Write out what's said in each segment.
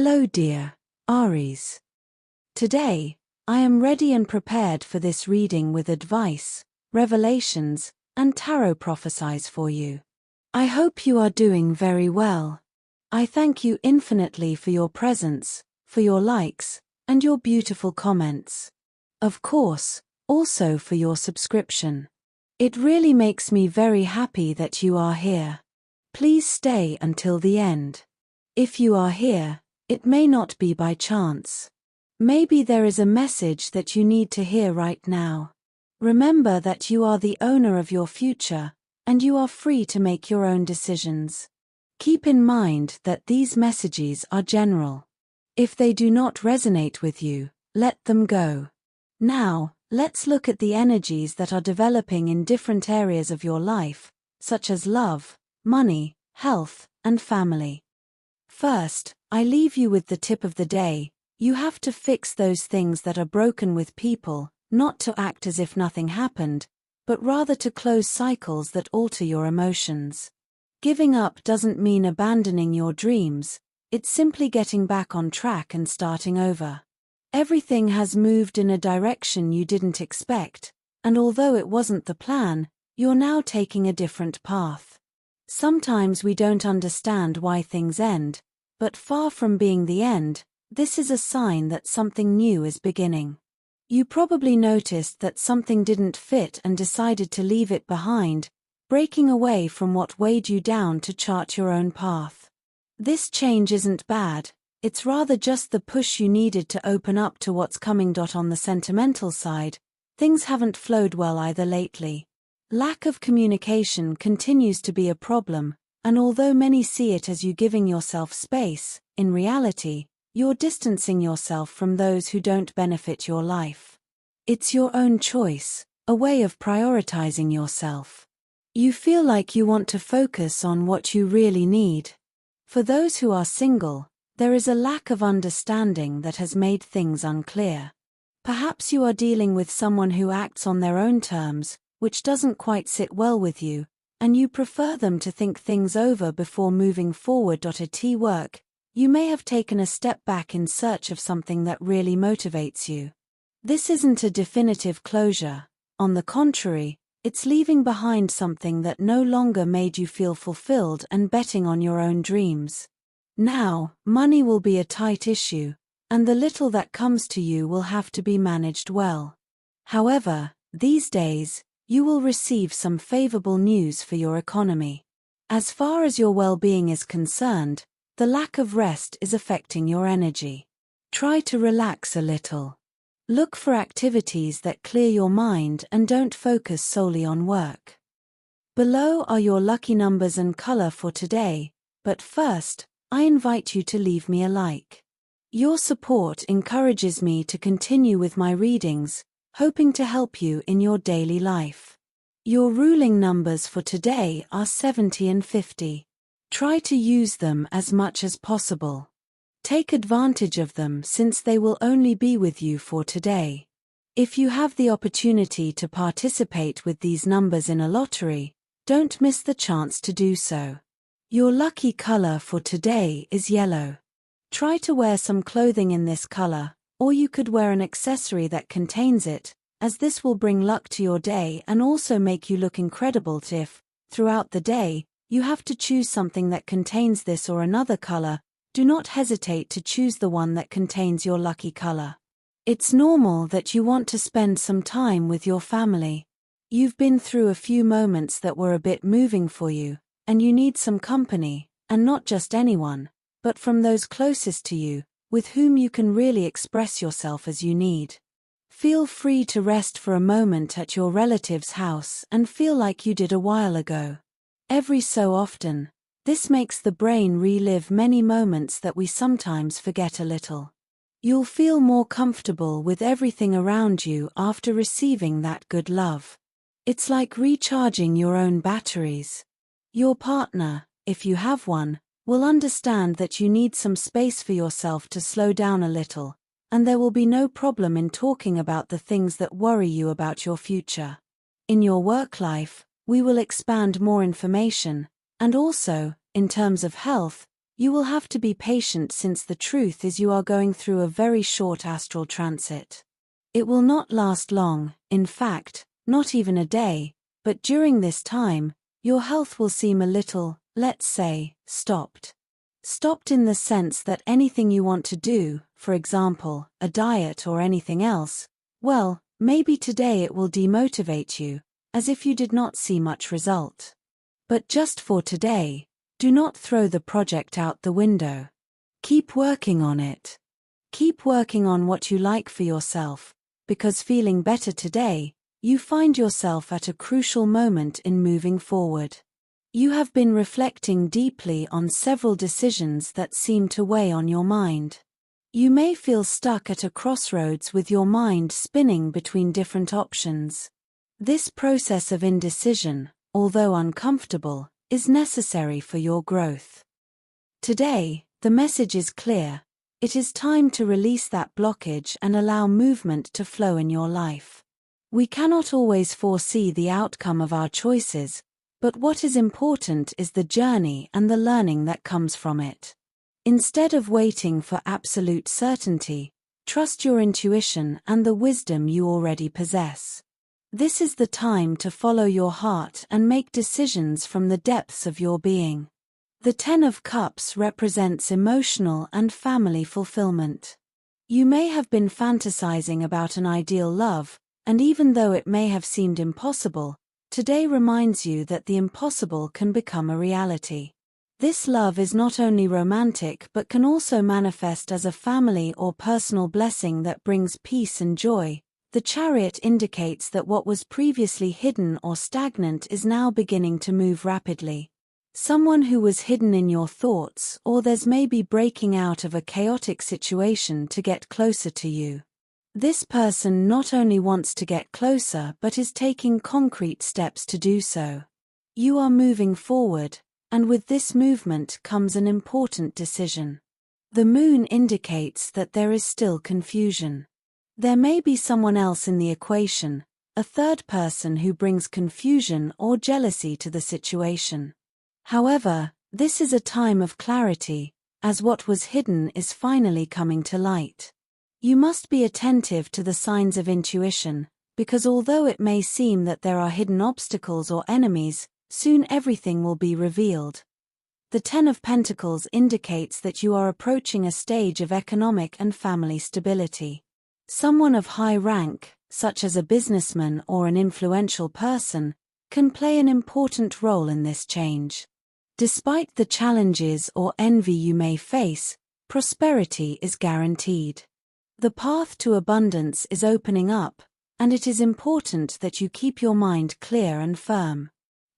Hello dear Aries. Today, I am ready and prepared for this reading with advice, revelations, and tarot prophecies for you. I hope you are doing very well. I thank you infinitely for your presence, for your likes, and your beautiful comments. Of course, also for your subscription. It really makes me very happy that you are here. Please stay until the end. If you are here, it may not be by chance. Maybe there is a message that you need to hear right now. Remember that you are the owner of your future, and you are free to make your own decisions. Keep in mind that these messages are general. If they do not resonate with you, let them go. Now, let's look at the energies that are developing in different areas of your life, such as love, money, health, and family. First, I leave you with the tip of the day. You have to fix those things that are broken with people, not to act as if nothing happened, but rather to close cycles that alter your emotions. Giving up doesn't mean abandoning your dreams, it's simply getting back on track and starting over. Everything has moved in a direction you didn't expect, and although it wasn't the plan, you're now taking a different path. Sometimes we don't understand why things end, but far from being the end, this is a sign that something new is beginning. You probably noticed that something didn't fit and decided to leave it behind, breaking away from what weighed you down to chart your own path. This change isn't bad, it's rather just the push you needed to open up to what's coming. On the sentimental side, things haven't flowed well either lately. Lack of communication continues to be a problem, and although many see it as you giving yourself space, in reality, you're distancing yourself from those who don't benefit your life. It's your own choice, a way of prioritizing yourself. You feel like you want to focus on what you really need. For those who are single, there is a lack of understanding that has made things unclear. Perhaps you are dealing with someone who acts on their own terms, which doesn't quite sit well with you, and you prefer them to think things over before moving forward. At work, you may have taken a step back in search of something that really motivates you. This isn't a definitive closure, on the contrary, it's leaving behind something that no longer made you feel fulfilled and betting on your own dreams. Now, money will be a tight issue, and the little that comes to you will have to be managed well. However, these days, you will receive some favorable news for your economy. As far as your well-being is concerned, the lack of rest is affecting your energy. Try to relax a little. Look for activities that clear your mind and don't focus solely on work. Below are your lucky numbers and color for today, but first, I invite you to leave me a like. Your support encourages me to continue with my readings, hoping to help you in your daily life. Your ruling numbers for today are 70 and 50. Try to use them as much as possible. Take advantage of them since they will only be with you for today. If you have the opportunity to participate with these numbers in a lottery, don't miss the chance to do so. Your lucky color for today is yellow. Try to wear some clothing in this color, or you could wear an accessory that contains it, as this will bring luck to your day and also make you look incredible. If, throughout the day, you have to choose something that contains this or another color, do not hesitate to choose the one that contains your lucky color. It's normal that you want to spend some time with your family. You've been through a few moments that were a bit moving for you, and you need some company, and not just anyone, but from those closest to you, with whom you can really express yourself as you need. Feel free to rest for a moment at your relative's house and feel like you did a while ago. Every so often, this makes the brain relive many moments that we sometimes forget a little. You'll feel more comfortable with everything around you after receiving that good love. It's like recharging your own batteries. Your partner, if you have one, will understand that you need some space for yourself to slow down a little, and there will be no problem in talking about the things that worry you about your future. In your work life, we will expand more information, and also, in terms of health, You will have to be patient since the truth is you are going through a very short astral transit. It will not last long, in fact, not even a day, but during this time, your health will seem a little, let's say, stopped. Stopped in the sense that anything you want to do, for example, a diet or anything else, well, maybe today it will demotivate you, as if you did not see much result. But just for today, do not throw the project out the window. Keep working on it. Keep working on what you like for yourself, because feeling better today, you find yourself at a crucial moment in moving forward. You have been reflecting deeply on several decisions that seem to weigh on your mind. You may feel stuck at a crossroads with your mind spinning between different options. This process of indecision, although uncomfortable, is necessary for your growth. Today, the message is clear. It is time to release that blockage and allow movement to flow in your life. We cannot always foresee the outcome of our choices, but what is important is the journey and the learning that comes from it. Instead of waiting for absolute certainty, trust your intuition and the wisdom you already possess. This is the time to follow your heart and make decisions from the depths of your being. The Ten of Cups represents emotional and family fulfillment. You may have been fantasizing about an ideal love, and even though it may have seemed impossible, today reminds you that the impossible can become a reality. This love is not only romantic but can also manifest as a family or personal blessing that brings peace and joy. The Chariot indicates that what was previously hidden or stagnant is now beginning to move rapidly. Someone who was hidden in your thoughts or there's maybe breaking out of a chaotic situation to get closer to you. This person not only wants to get closer but is taking concrete steps to do so. You are moving forward, and with this movement comes an important decision. The moon indicates that there is still confusion. There may be someone else in the equation, a third person who brings confusion or jealousy to the situation. However, this is a time of clarity, as what was hidden is finally coming to light. You must be attentive to the signs of intuition, because although it may seem that there are hidden obstacles or enemies, soon everything will be revealed. The Ten of Pentacles indicates that you are approaching a stage of economic and family stability. Someone of high rank, such as a businessman or an influential person, can play an important role in this change. Despite the challenges or envy you may face, prosperity is guaranteed. The path to abundance is opening up, and it is important that you keep your mind clear and firm.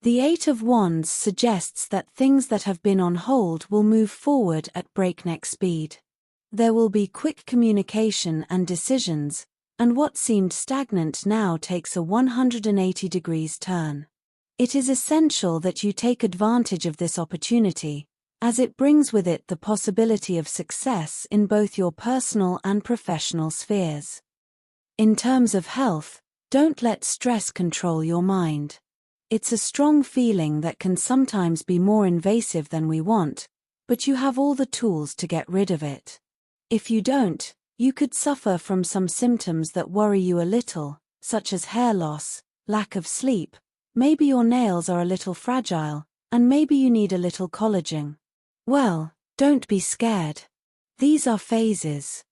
The Eight of Wands suggests that things that have been on hold will move forward at breakneck speed. There will be quick communication and decisions, and what seemed stagnant now takes a 180 degrees turn. It is essential that you take advantage of this opportunity, as it brings with it the possibility of success in both your personal and professional spheres. In terms of health, don't let stress control your mind. It's a strong feeling that can sometimes be more invasive than we want, but you have all the tools to get rid of it. If you don't, you could suffer from some symptoms that worry you a little, such as hair loss, lack of sleep, maybe your nails are a little fragile, and maybe you need a little collagen. Well, don't be scared. These are phases.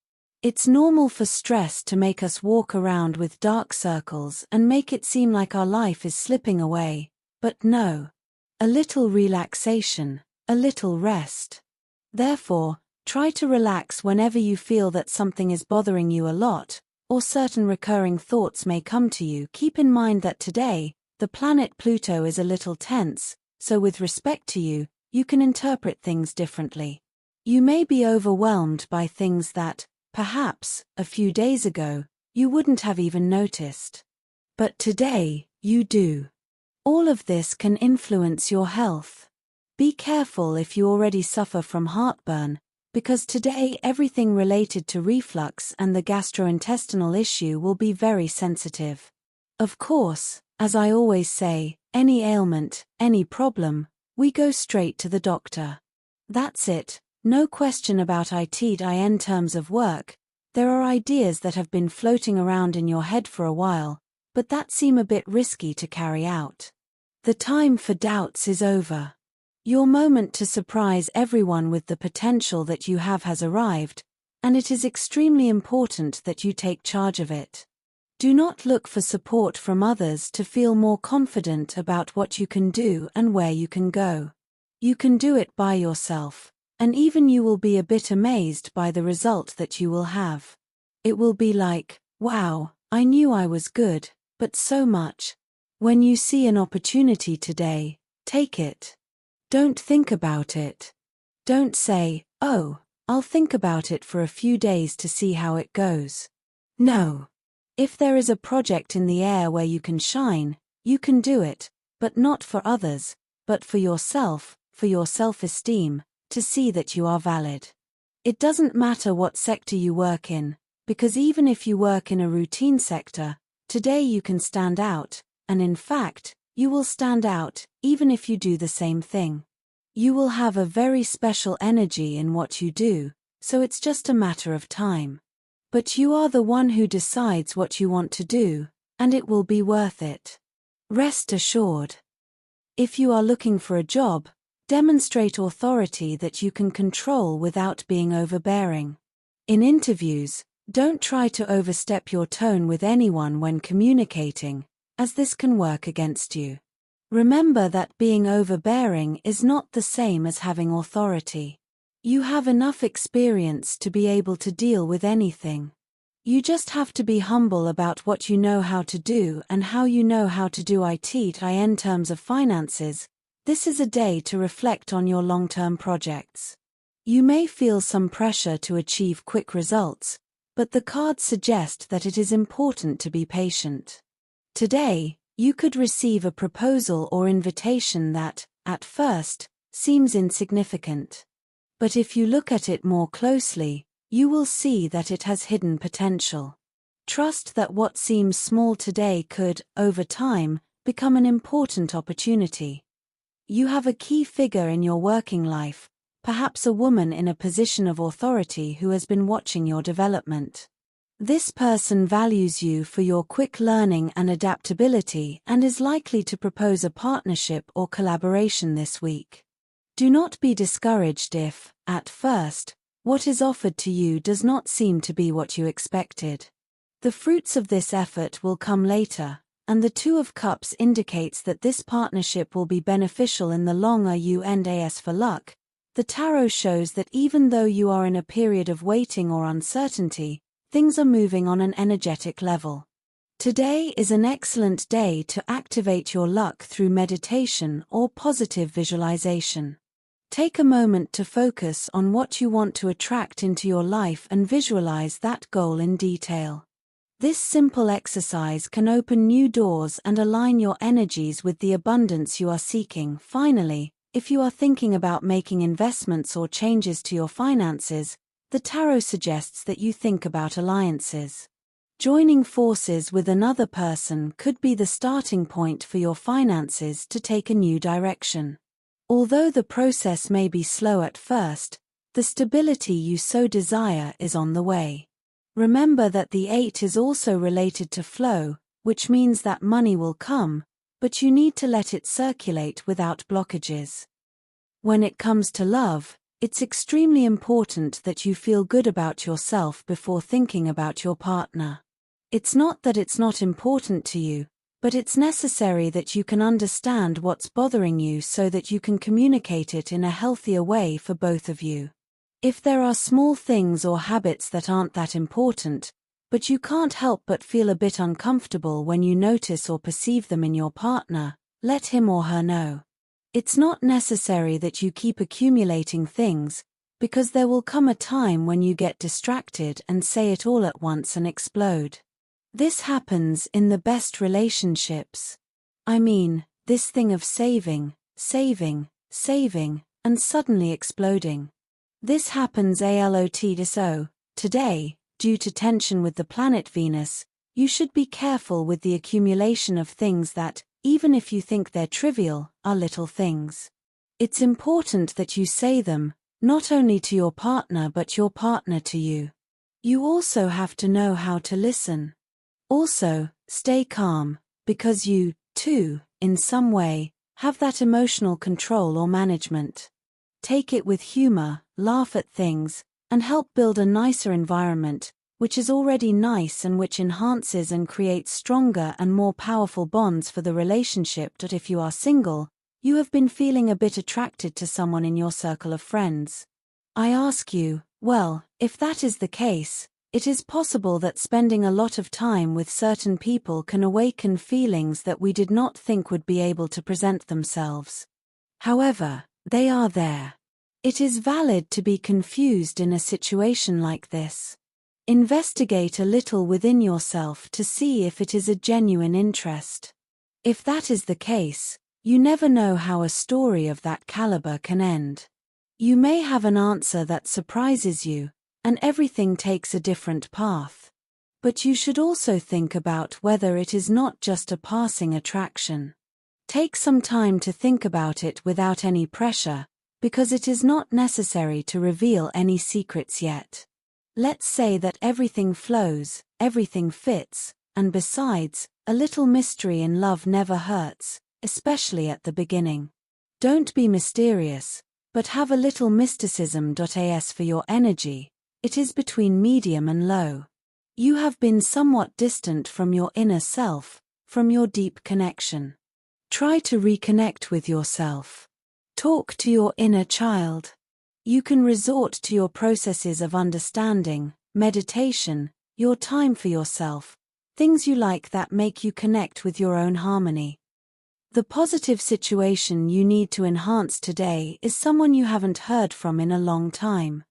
It's normal for stress to make us walk around with dark circles and make it seem like our life is slipping away, but no. A little relaxation, a little rest. Therefore, try to relax whenever you feel that something is bothering you a lot, or certain recurring thoughts may come to you. Keep in mind that today, the planet Pluto is a little tense, so with respect to you, you can interpret things differently. You may be overwhelmed by things that, perhaps, a few days ago, you wouldn't have even noticed. But today, you do. All of this can influence your health. Be careful if you already suffer from heartburn, because today everything related to reflux and the gastrointestinal issue will be very sensitive. Of course, as I always say, any ailment, any problem, we go straight to the doctor. That's it, no question about it in terms of work. There are ideas that have been floating around in your head for a while, but that seem a bit risky to carry out. The time for doubts is over. Your moment to surprise everyone with the potential that you have has arrived, and it is extremely important that you take charge of it. Do not look for support from others to feel more confident about what you can do and where you can go. You can do it by yourself, and even you will be a bit amazed by the result that you will have. It will be like, wow, I knew I was good, but so much. When you see an opportunity today, take it. Don't think about it. Don't say, oh, I'll think about it for a few days to see how it goes. No. If there is a project in the air where you can shine, you can do it, but not for others, but for yourself, for your self-esteem, to see that you are valid. It doesn't matter what sector you work in, because even if you work in a routine sector, today you can stand out, and in fact, you will stand out, even if you do the same thing. You will have a very special energy in what you do, so it's just a matter of time. But you are the one who decides what you want to do, and it will be worth it. Rest assured. If you are looking for a job, demonstrate authority that you can control without being overbearing. In interviews, don't try to overstep your tone with anyone when communicating, as this can work against you. Remember that being overbearing is not the same as having authority. You have enough experience to be able to deal with anything. You just have to be humble about what you know how to do and how you know how to do it in terms of finances. This is a day to reflect on your long-term projects. You may feel some pressure to achieve quick results, but the cards suggest that it is important to be patient. Today, you could receive a proposal or invitation that, at first, seems insignificant. But if you look at it more closely, you will see that it has hidden potential. Trust that what seems small today could, over time, become an important opportunity. You have a key figure in your working life, perhaps a woman in a position of authority who has been watching your development. This person values you for your quick learning and adaptability and is likely to propose a partnership or collaboration this week. Do not be discouraged if, at first, what is offered to you does not seem to be what you expected. The fruits of this effort will come later, and the Two of Cups indicates that this partnership will be beneficial in the long run. As for luck, the tarot shows that even though you are in a period of waiting or uncertainty, things are moving on an energetic level. Today is an excellent day to activate your luck through meditation or positive visualization. Take a moment to focus on what you want to attract into your life and visualize that goal in detail. This simple exercise can open new doors and align your energies with the abundance you are seeking. Finally, if you are thinking about making investments or changes to your finances, the tarot suggests that you think about alliances. Joining forces with another person could be the starting point for your finances to take a new direction. Although the process may be slow at first, the stability you so desire is on the way. Remember that the 8 is also related to flow, which means that money will come, but you need to let it circulate without blockages. When it comes to love, it's extremely important that you feel good about yourself before thinking about your partner. It's not that it's not important to you, but it's necessary that you can understand what's bothering you so that you can communicate it in a healthier way for both of you. If there are small things or habits that aren't that important, but you can't help but feel a bit uncomfortable when you notice or perceive them in your partner, let him or her know. It's not necessary that you keep accumulating things, because there will come a time when you get distracted and say it all at once and explode. This happens in the best relationships. I mean, this thing of saving, and suddenly exploding. This happens a lot. So, today, due to tension with the planet Venus, you should be careful with the accumulation of things that, even if you think they're trivial, are little things. It's important that you say them, not only to your partner but your partner to you. You also have to know how to listen. Also, stay calm, because you, too, in some way, have that emotional control or management. Take it with humor, laugh at things, and help build a nicer environment, which is already nice and which enhances and creates stronger and more powerful bonds for the relationship. If you are single, you have been feeling a bit attracted to someone in your circle of friends. I ask you, well, if that is the case, it is possible that spending a lot of time with certain people can awaken feelings that we did not think would be able to present themselves. However, they are there. It is valid to be confused in a situation like this. Investigate a little within yourself to see if it is a genuine interest. If that is the case, you never know how a story of that caliber can end. You may have an answer that surprises you, and everything takes a different path. But you should also think about whether it is not just a passing attraction. Take some time to think about it without any pressure, because it is not necessary to reveal any secrets yet. Let's say that everything flows, everything fits, and besides, a little mystery in love never hurts, especially at the beginning. Don't be mysterious, but have a little mysticism. As for your energy, it is between medium and low. You have been somewhat distant from your inner self, from your deep connection. Try to reconnect with yourself. Talk to your inner child. You can resort to your processes of understanding, meditation, your time for yourself, things you like that make you connect with your own harmony. The positive situation you need to enhance today is someone you haven't heard from in a long time.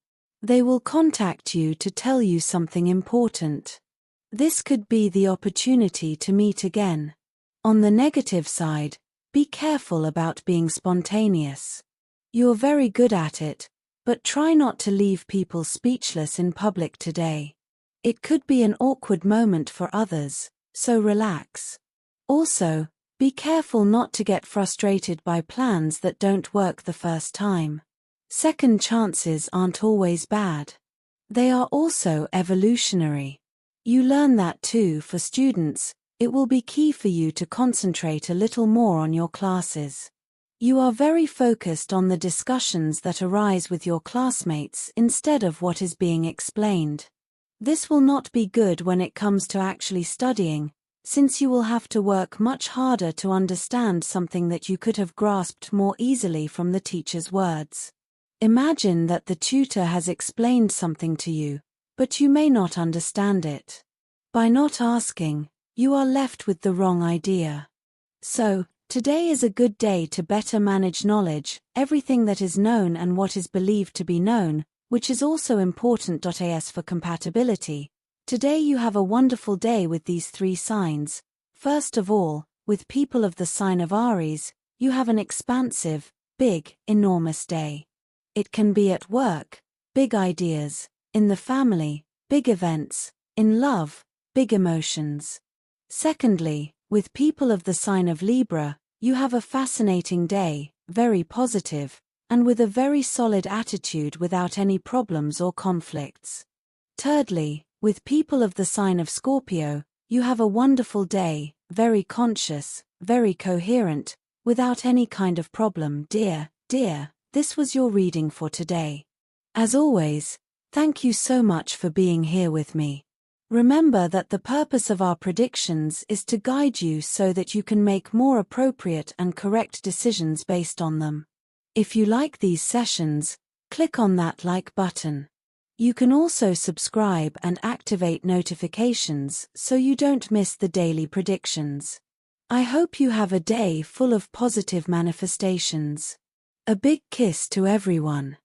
They will contact you to tell you something important. This could be the opportunity to meet again. On the negative side, be careful about being spontaneous. You're very good at it, but try not to leave people speechless in public today. It could be an awkward moment for others, so relax. Also, be careful not to get frustrated by plans that don't work the first time. Second chances aren't always bad. They are also evolutionary. You learn that too. For students, it will be key for you to concentrate a little more on your classes. You are very focused on the discussions that arise with your classmates instead of what is being explained. This will not be good when it comes to actually studying, since you will have to work much harder to understand something that you could have grasped more easily from the teacher's words. Imagine that the tutor has explained something to you, but you may not understand it. By not asking, you are left with the wrong idea. So, today is a good day to better manage knowledge, everything that is known and what is believed to be known, which is also important. As for compatibility, today you have a wonderful day with these three signs. First of all, with people of the sign of Aries, you have an expansive, big, enormous day. It can be at work, big ideas, in the family, big events, in love, big emotions. Secondly, with people of the sign of Libra, you have a fascinating day, very positive, and with a very solid attitude without any problems or conflicts. Thirdly, with people of the sign of Scorpio, you have a wonderful day, very conscious, very coherent, without any kind of problem. Dear, this was your reading for today. As always, thank you so much for being here with me. Remember that the purpose of our predictions is to guide you so that you can make more appropriate and correct decisions based on them. If you like these sessions, click on that like button. You can also subscribe and activate notifications so you don't miss the daily predictions. I hope you have a day full of positive manifestations. A big kiss to everyone.